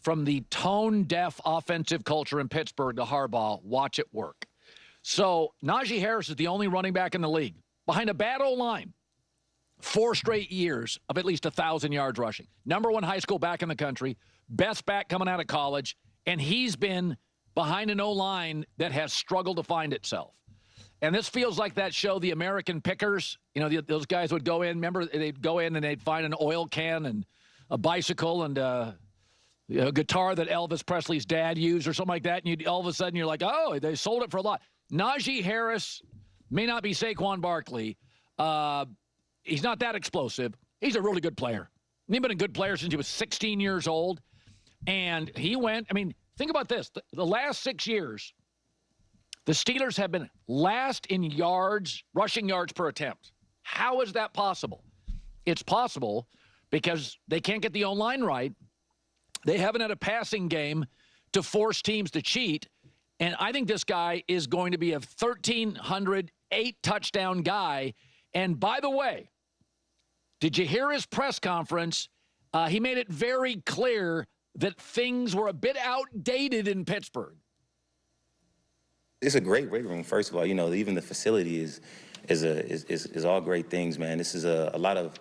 from the tone-deaf offensive culture in Pittsburgh to Harbaugh, watch it work. So Najee Harris is the only running back in the league behind a bad O-line. 4 straight years of at least 1,000 yards rushing. Number 1 high school back in the country. Best back coming out of college. And he's been behind an O-line that has struggled to find itself. And this feels like that show, The American Pickers. You know, those guys would go in. Remember, they'd go in and they'd find an oil can and a bicycle and a guitar that Elvis Presley's dad used or something like that. And all of a sudden you're like, oh, they sold it for a lot. Najee Harris may not be Saquon Barkley. He's not that explosive. He's a really good player. He's been a good player since he was 16 years old. And he went, I mean, think about this. The last 6 years, the Steelers have been last in yards, rushing yards per attempt. How is that possible? It's possible because they can't get the O-line right. They haven't had a passing game to force teams to cheat. And I think this guy is going to be a 1,300, 8-touchdown guy. And by the way, did you hear his press conference? He made it very clear that things were a bit outdated in Pittsburgh. It's a great weight room. First of all, you know, even the facility is all great things, man. This is a lot of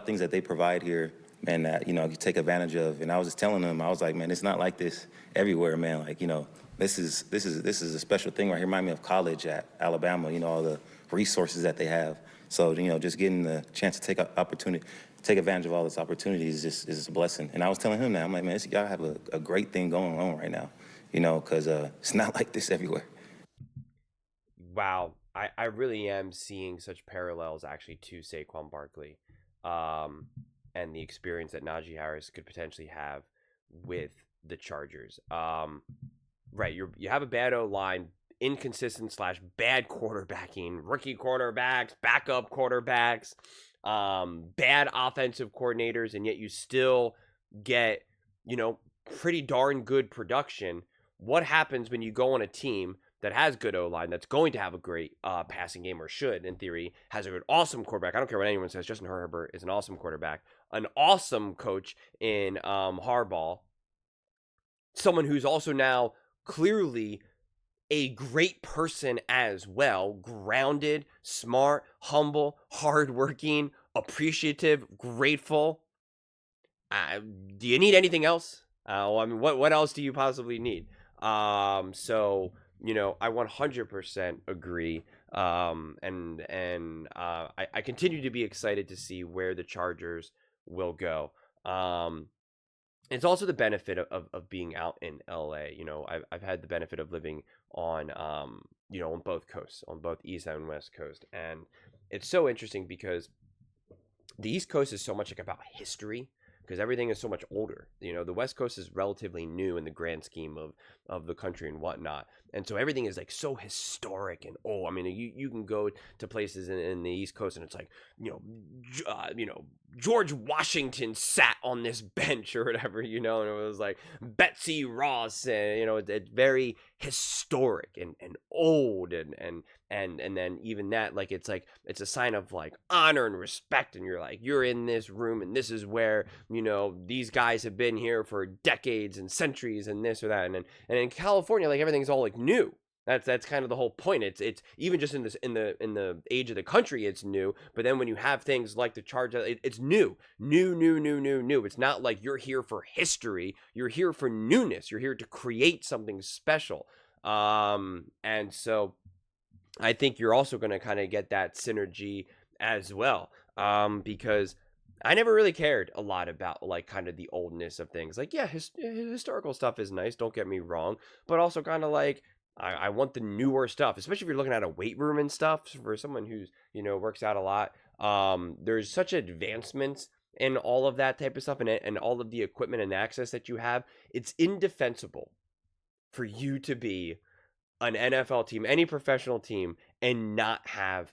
things that they provide here, man, that, you know, you take advantage of. And I was just telling them, I was like, man, it's not like this everywhere, man. Like, you know, this is a special thing right here. Remind me of college at Alabama. You know, all the resources that they have. So, you know, just getting the chance to take advantage of all this opportunities is a blessing. And I was telling him that, I'm like, man, y'all have a great thing going on right now, you know, because it's not like this everywhere. Wow. I really am seeing such parallels actually to Saquon Barkley and the experience that Najee Harris could potentially have with the Chargers. Right. You have a bad O-line, inconsistent / bad quarterbacking, rookie quarterbacks, backup quarterbacks, bad offensive coordinators, and yet you still get, you know, pretty darn good production. What happens when you go on a team that has good O-line, that's going to have a great passing game, or should, in theory, has a good, awesome quarterback? I don't care what anyone says. Justin Herbert is an awesome quarterback, an awesome coach in Harbaugh, someone who's also now clearly a great person as well, grounded, smart, humble, hardworking, appreciative, grateful. Do you need anything else? I mean, what else do you possibly need? So, you know, I 100% agree. And I continue to be excited to see where the Chargers will go. It's also the benefit of being out in LA. You know, I've had the benefit of living on, you know, on both coasts, on both East and West Coast. And it's so interesting because the East Coast is so much like about history, because everything is so much older. You know, the West Coast is relatively new in the grand scheme of the country and whatnot. And so everything is like so historic and old. I mean, you can go to places in the East Coast and it's like, you know, George Washington sat on this bench or whatever, you know, and it was like Betsy Ross, and, you know, it's very historic and old and then even that, like, it's a sign of like honor and respect, and you're like, you're in this room and this is where, you know, these guys have been here for decades and centuries and this or that, and in California, like, everything's all like new. That's kind of the whole point. It's even just in the age of the country, it's new. But then when you have things like the Chargers, it's new. It's not like you're here for history. You're here for newness. You're here to create something special. And so I think you're also going to kind of get that synergy as well. Because I never really cared a lot about, like, kind of the oldness of things. Like, yeah, historical stuff is nice, don't get me wrong, but also kind of like, I want the newer stuff, especially if you're looking at a weight room and stuff. For someone who's, you know, works out a lot, there's such advancements in all of that type of stuff, and all of the equipment and access that you have. It's indefensible for you to be an NFL team, any professional team, and not have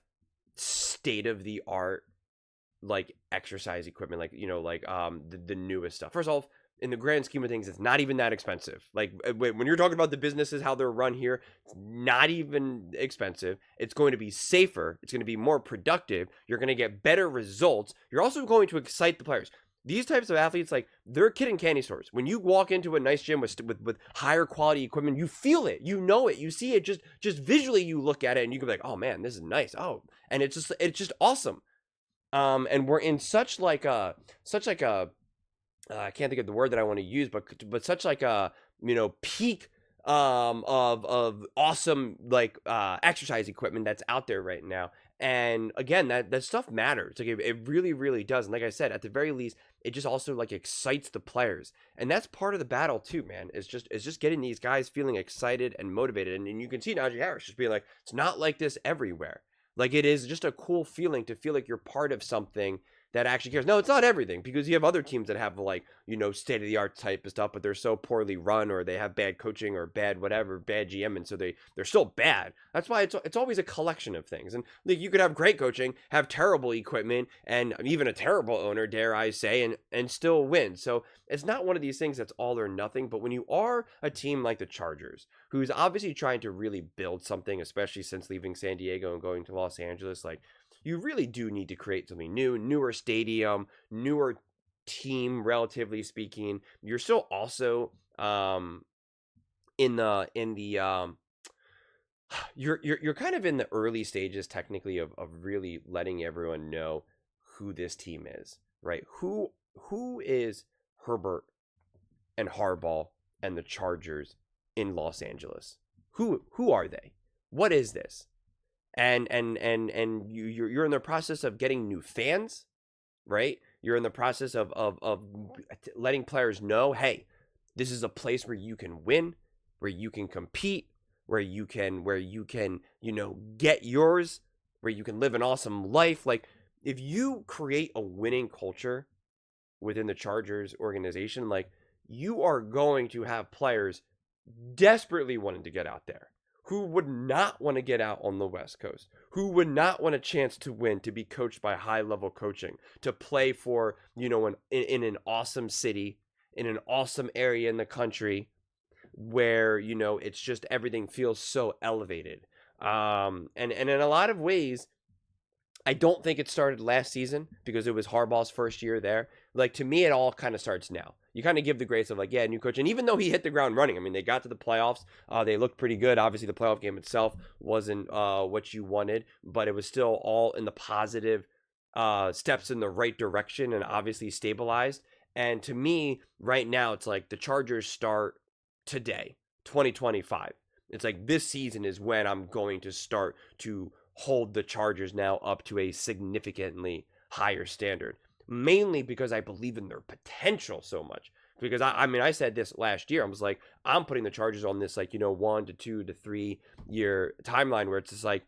state-of-the-art, like, exercise equipment, like, you know, like the newest stuff. First of all, in the grand scheme of things, it's not even that expensive. Like, when you're talking about the businesses, how they're run here, it's not even expensive. It's going to be safer. It's going to be more productive. You're going to get better results. You're also going to excite the players. These types of athletes, like, they're kid in candy stores. When you walk into a nice gym with higher quality equipment, you feel it, you know it, you see it, just visually. You look at it and you can be like, oh man, this is nice. Oh, and it's just awesome. And we're in such like a I can't think of the word that I want to use, but such like a, peak of awesome, like, exercise equipment that's out there right now. And again, that stuff matters. Like, it really, really does. And like I said, at the very least, it just also, like, excites the players. And that's part of the battle too, man. It's just getting these guys feeling excited and motivated. And you can see Najee Harris just being like, it's not like this everywhere. Like, it is just a cool feeling to feel like you're part of something that actually cares. No, it's not everything, because you have other teams that have, like, state of the art type of stuff, but they're so poorly run, or they have bad coaching, or bad GM, and so they're still bad. That's why it's always a collection of things. And like, you could have great coaching, have terrible equipment, and even a terrible owner, dare I say, and still win. So it's not one of these things that's all or nothing. But when you are a team like the Chargers, who's obviously trying to really build something, especially since leaving San Diego and going to Los Angeles, like, you really do need to create something new, newer stadium, newer team, relatively speaking. You're still also in the you're kind of in the early stages, technically, of really letting everyone know who this team is, right? Who is Herbert and Harbaugh and the Chargers in Los Angeles? Who are they? What is this? And you're in the process of getting new fans, right? You're in the process of letting players know, hey, this is a place where you can win, where you can compete, where you can get yours, where you can live an awesome life. Like, if you create a winning culture within the Chargers organization, like, you are going to have players desperately wanting to get out there. Who would not want to get out on the West Coast? Who would not want a chance to win, to be coached by high-level coaching, to play for, in an awesome city, in an awesome area in the country, where, it's just everything feels so elevated. And in a lot of ways, I don't think it started last season, because it was Harbaugh's first year there. Like, to me, it all kind of starts now. You kind of give the grace of, like, yeah, new coach. And even though he hit the ground running, I mean, they got to the playoffs. They looked pretty good. Obviously, the playoff game itself wasn't what you wanted, but it was still all in the positive steps in the right direction, and obviously stabilized. And to me, right now, it's like the Chargers start today, 2025. It's like, this season is when I'm going to start to hold the Chargers now up to a significantly higher standard. Mainly because I believe in their potential so much. Because I said this last year. I was like, I'm putting the Chargers on this, like, 1 to 2 to 3 year timeline, where it's just like,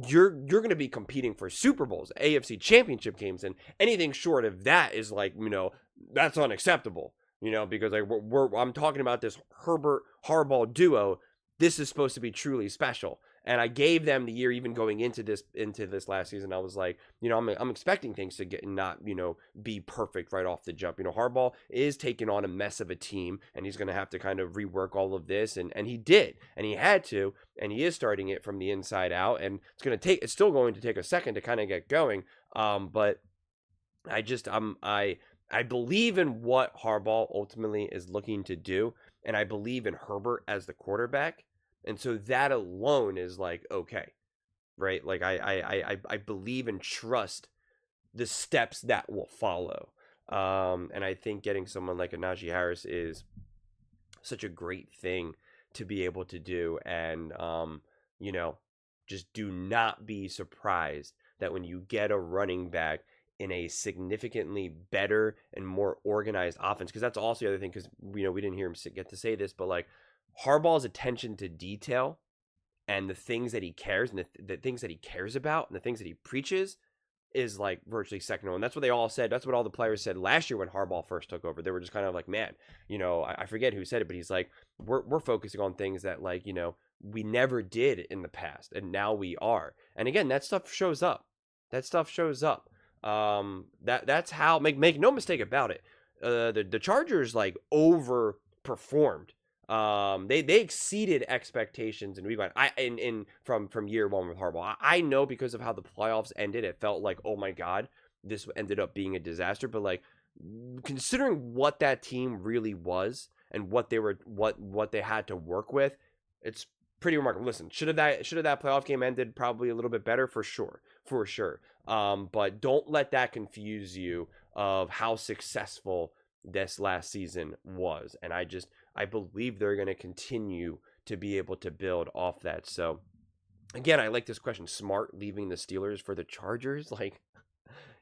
you're going to be competing for Super Bowls, AFC championship games, and anything short of that is like, that's unacceptable. Because like I'm talking about this Herbert Harbaugh duo. This is supposed to be truly special. And I gave them the year, even going into this last season. I was like, I'm expecting things to not be perfect right off the jump. Harbaugh is taking on a mess of a team, and he's going to have to kind of rework all of this, and he did, and he had to, and he is starting it from the inside out, and it's still going to take a second to kind of get going. But I believe in what Harbaugh ultimately is looking to do, and I believe in Herbert as the quarterback. And so that alone is like, okay, right? Like, I believe and trust the steps that will follow. And I think getting someone like a Najee Harris is such a great thing to be able to do. And, just do not be surprised that when you get a running back in a significantly better and more organized offense, because that's also the other thing, because, we didn't hear him get to say this, but like, Harbaugh's attention to detail and the things that he cares, and the things that he cares about, and the things that he preaches is like virtually second to none. And that's what they all said. That's what all the players said last year when Harbaugh first took over. They were just kind of like, man, I forget who said it, but he's like, we're focusing on things that, like, we never did in the past, and now we are. And again, that stuff shows up. That's how, make no mistake about it. The Chargers, like, overperformed. They exceeded expectations, and we went from year one with Harbaugh. I know, because of how the playoffs ended, it felt like, oh my God, this ended up being a disaster. But like, considering what that team really was and what they had to work with, it's pretty remarkable. Listen, should have that playoff game ended probably a little bit better? For sure. But don't let that confuse you of how successful this last season was. And I believe they're going to continue to be able to build off that. So again, I like this question. Smart leaving the Steelers for the Chargers? Like,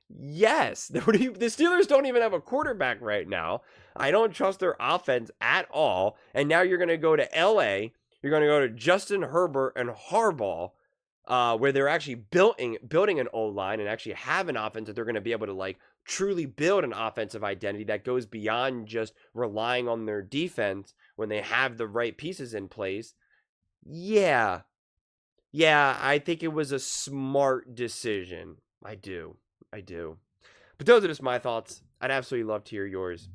yes. The Steelers don't even have a quarterback right now. I don't trust their offense at all. And now you're going to go to LA. You're going to go to Justin Herbert and Harbaugh, where they're actually building an O-line and actually have an offense that they're going to be able to like truly build an offensive identity that goes beyond just relying on their defense when they have the right pieces in place. Yeah, I think it was a smart decision. I do. But those are just my thoughts. I'd absolutely love to hear yours.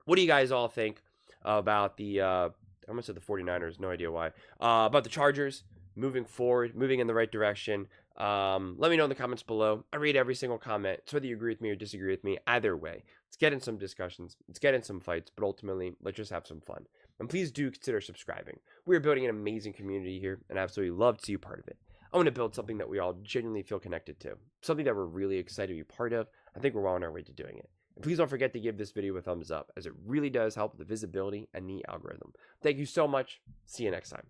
What do you guys all think about the, I almost said the 49ers, no idea why, about the Chargers moving forward, moving in the right direction? Let me know in the comments below. I read every single comment. So whether you agree with me or disagree with me, either way, let's get in some discussions. Let's get in some fights. But ultimately, let's just have some fun. And please do consider subscribing. We are building an amazing community here, and I absolutely love to see you part of it. I want to build something that we all genuinely feel connected to. Something that we're really excited to be part of. I think we're well on our way to doing it. And please don't forget to give this video a thumbs up, as it really does help the visibility and the algorithm. Thank you so much. See you next time.